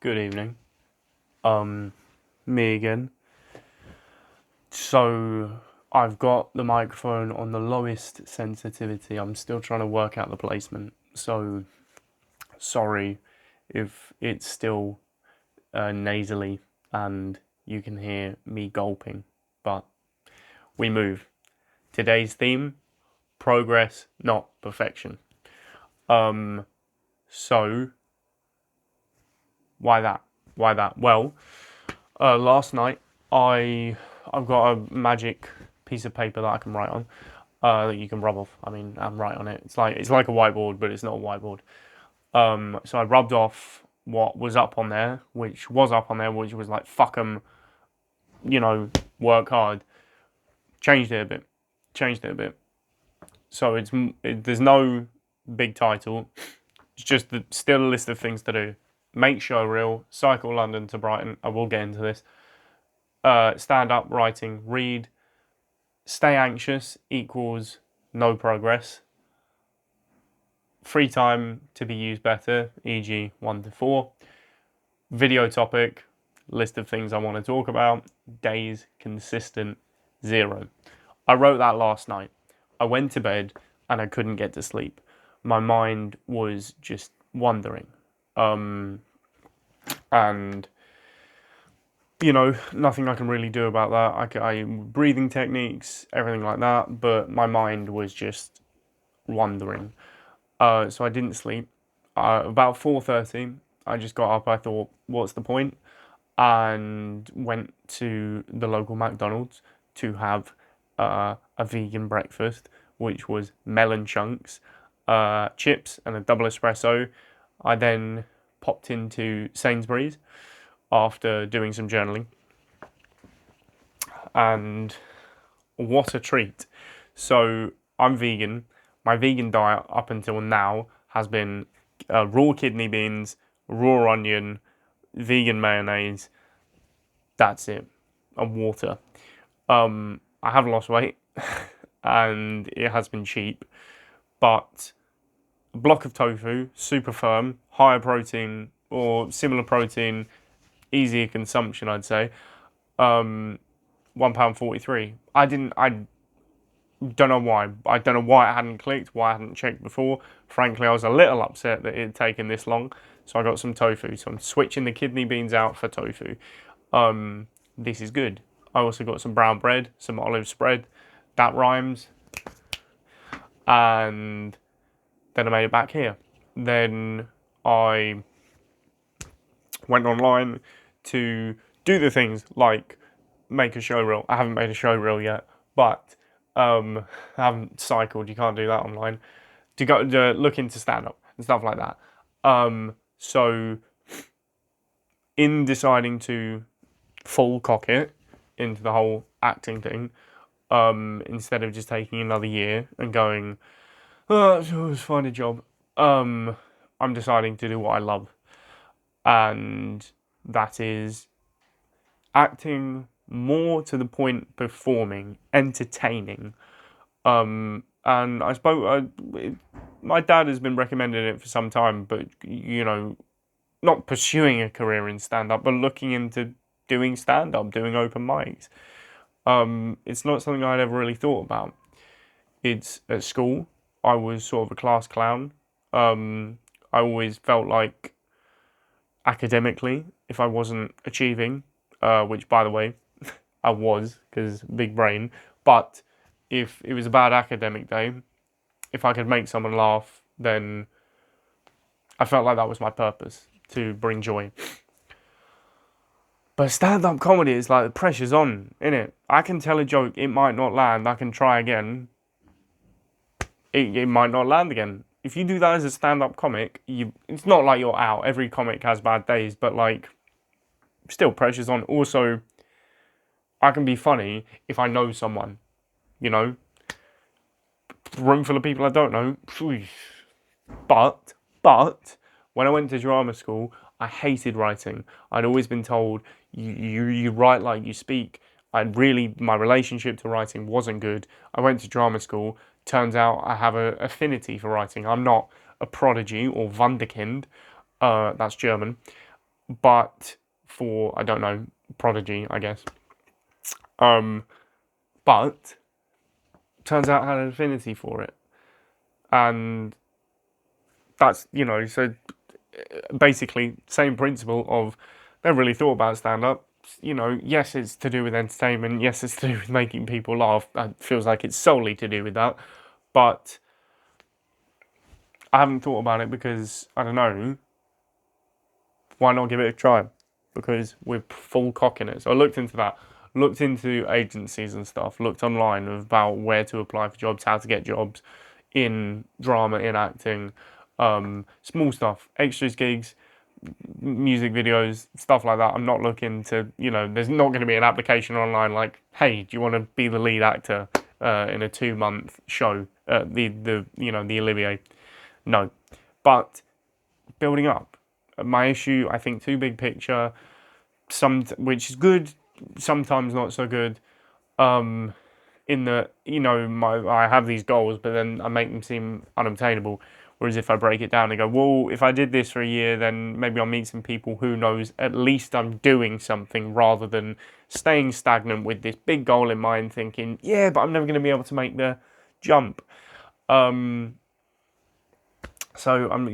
Good evening. Me again. So I've got the microphone on the lowest sensitivity. I'm still trying to work out the placement. So sorry if it's still nasally and you can hear me gulping, but we move. Today's theme: progress, not perfection. So why that? Why that? Well, last night I've got a magic piece of paper that I can write on, that you can rub off. I mean, and write on it. It's like a whiteboard, but it's not a whiteboard. So I rubbed off what was up on there, which was like fuck 'em, work hard. Changed it a bit. So there's no big title. It's just still a list of things to do. Make show reel, cycle London to Brighton. I will get into this. Stand up, writing, read. Stay anxious equals no progress. Free time to be used better, e.g. 1 to 4. Video topic, list of things I want to talk about. Days consistent, 0. I wrote that last night. I went to bed and I couldn't get to sleep. My mind was just wandering. And nothing I can really do about that. I breathing techniques, everything like that, but my mind was just wandering. So I didn't sleep. About 4:30, I just got up. I thought, what's the point? And went to the local McDonald's to have a vegan breakfast, which was melon chunks, chips, and a double espresso. I then popped into Sainsbury's after doing some journaling, and what a treat. So I'm vegan. My vegan diet up until now has been raw kidney beans, raw onion, vegan mayonnaise. That's it, and water. I have lost weight and it has been cheap, but a block of tofu, super firm, higher protein or similar protein, easier consumption, I'd say. £1.43. I don't know why. I don't know why it hadn't clicked, why I hadn't checked before. Frankly, I was a little upset that it had taken this long. So I got some tofu. So I'm switching the kidney beans out for tofu. This is good. I also got some brown bread, some olive spread. That rhymes. And then I made it back here. Then I went online to do the things like make a show reel. I haven't made a show reel yet, but I haven't cycled. You can't do that online. To go to look into stand up and stuff like that. So in deciding to full cock it into the whole acting thing, instead of just taking another year and going, let's find a job. I'm deciding to do what I love, and that is acting, more to the point performing, entertaining. And I spoke. My dad has been recommending it for some time, but not pursuing a career in stand up, but looking into doing stand up, doing open mics. It's not something I'd ever really thought about. It's at school. I was sort of a class clown. I always felt like academically, if I wasn't achieving, which by the way, I was, because big brain, but if it was a bad academic day, if I could make someone laugh, then I felt like that was my purpose, to bring joy. But stand-up comedy is like the pressure's on, innit? I can tell a joke, it might not land, I can try again, it might not land again. If you do that as a stand-up comic, it's not like you're out. Every comic has bad days, but like, still pressure's on. Also, I can be funny if I know someone, room full of people I don't know. But when I went to drama school, I hated writing. I'd always been told you write like you speak. My relationship to writing wasn't good. I went to drama school. Turns out I have an affinity for writing. I'm not a prodigy or Wunderkind. That's German. but for, I don't know, Prodigy, I guess. But turns out I had an affinity for it. And that's, so basically, same principle of never really thought about stand-up. Yes, it's to do with entertainment. Yes, it's to do with making people laugh. It feels like it's solely to do with that. But I haven't thought about it because, I don't know, why not give it a try? Because we're full cock in it. So I looked into that, looked into agencies and stuff, looked online about where to apply for jobs, how to get jobs in drama, in acting, small stuff, extras gigs, music videos, stuff like that. I'm not looking to, there's not going to be an application online like, hey, do you want to be the lead actor in a 2-month show at the Olivier? No. But building up. My issue, I think, too big picture, which is good, sometimes not so good. In that, I have these goals, but then I make them seem unobtainable. Whereas if I break it down and go, well, if I did this for a year, then maybe I'll meet some people who knows at least I'm doing something, rather than staying stagnant with this big goal in mind, thinking, yeah, but I'm never going to be able to make the jump. So I'm,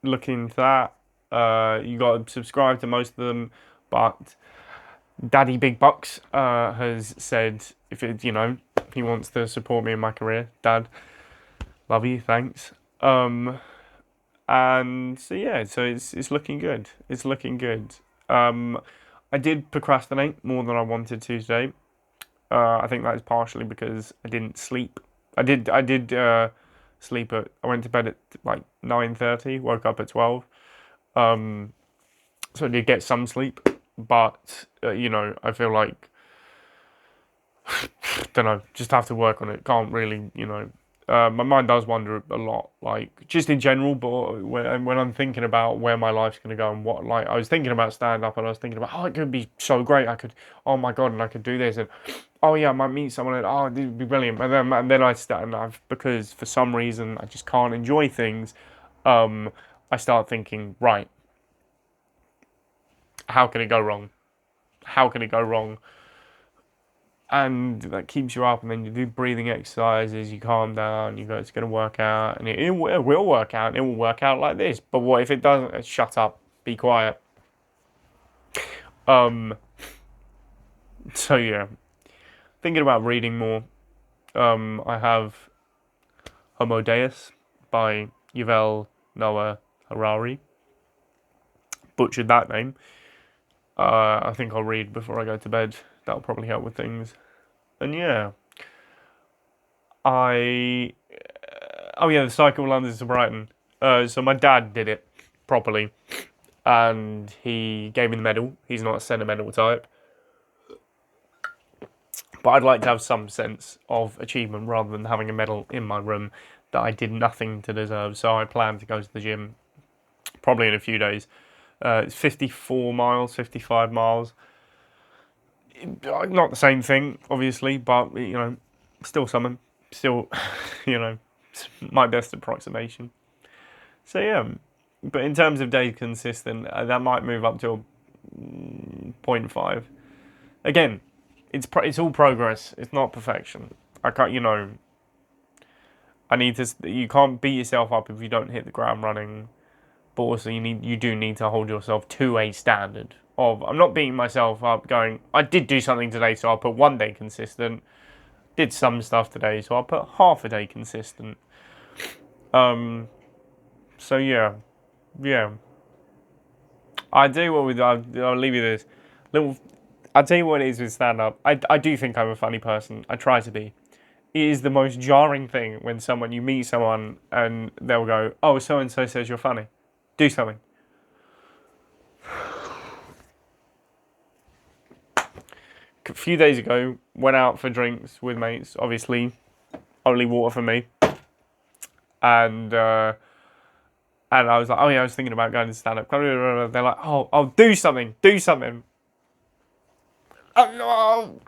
looking into that. You got to subscribe to most of them, but Daddy Big Bucks has said if it, he wants to support me in my career, Dad, love you, thanks. And so yeah, so it's looking good. It's looking good. I did procrastinate more than I wanted to today. I think that is partially because I didn't sleep. I did sleep at. I went to bed at like 9:30. Woke up at 12. So I did get some sleep, but I feel like don't know. Just have to work on it. Can't really, my mind does wander a lot, like just in general. But when I'm thinking about where my life's going to go and what, like, I was thinking about stand up, and I was thinking about, oh, it could be so great. I could, oh my god, and I could do this, and oh yeah, I might meet someone, and oh, it would be brilliant. And then I start, and because for some reason I just can't enjoy things. I start thinking, right, how can it go wrong? How can it go wrong? And that keeps you up, and then you do breathing exercises, you calm down, you go, it's going to work out, and it will work out, and it will work out like this. But what if it doesn't? Shut up, be quiet. So yeah, thinking about reading more. I have Homo Deus by Yuval Noah Harari. Butchered that name. I think I'll read before I go to bed. That'll probably help with things. And yeah, oh yeah, the Cycle of London to Brighton. So my dad did it properly, and he gave me the medal. He's not a sentimental type, but I'd like to have some sense of achievement rather than having a medal in my room that I did nothing to deserve. So I plan to go to the gym probably in a few days. It's 54 miles, 55 miles. Not the same thing, obviously, but still something. Still, my best approximation. So yeah, but in terms of days consistent, that might move up to 0.5. Again, it's all progress. It's not perfection. I can't, I need to. You can't beat yourself up if you don't hit the ground running. But also, you do need to hold yourself to a standard of. I'm not beating myself up. Going, I did do something today, so I'll put 1 day consistent. Did some stuff today, so I'll put half a day consistent. So yeah. I'll leave you this little. I'll tell you what it is with stand up. I do think I'm a funny person. I try to be. It is the most jarring thing when you meet someone and they'll go, oh, so and so says you're funny. Do something. A few days ago, went out for drinks with mates. Obviously, only water for me. And I was like, oh yeah, I was thinking about going to stand up. They're like, oh, do something. Oh no!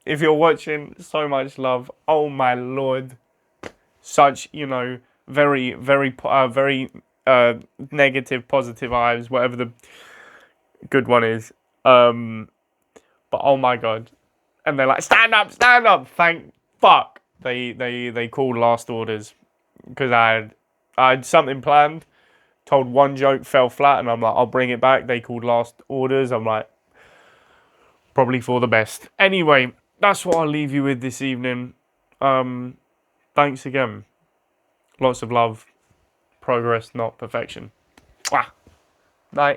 If you're watching, so much love. Oh my lord, such very very very negative, positive vibes. Whatever good one is. But oh my god. And they're like, stand up, stand up. Thank fuck. They called last orders because I had something planned. Told one joke, fell flat, and I'm like, I'll bring it back. They called last orders. I'm like, probably for the best. Anyway, that's what I'll leave you with this evening. Thanks again. Lots of love. Progress, not perfection. Mwah. Night.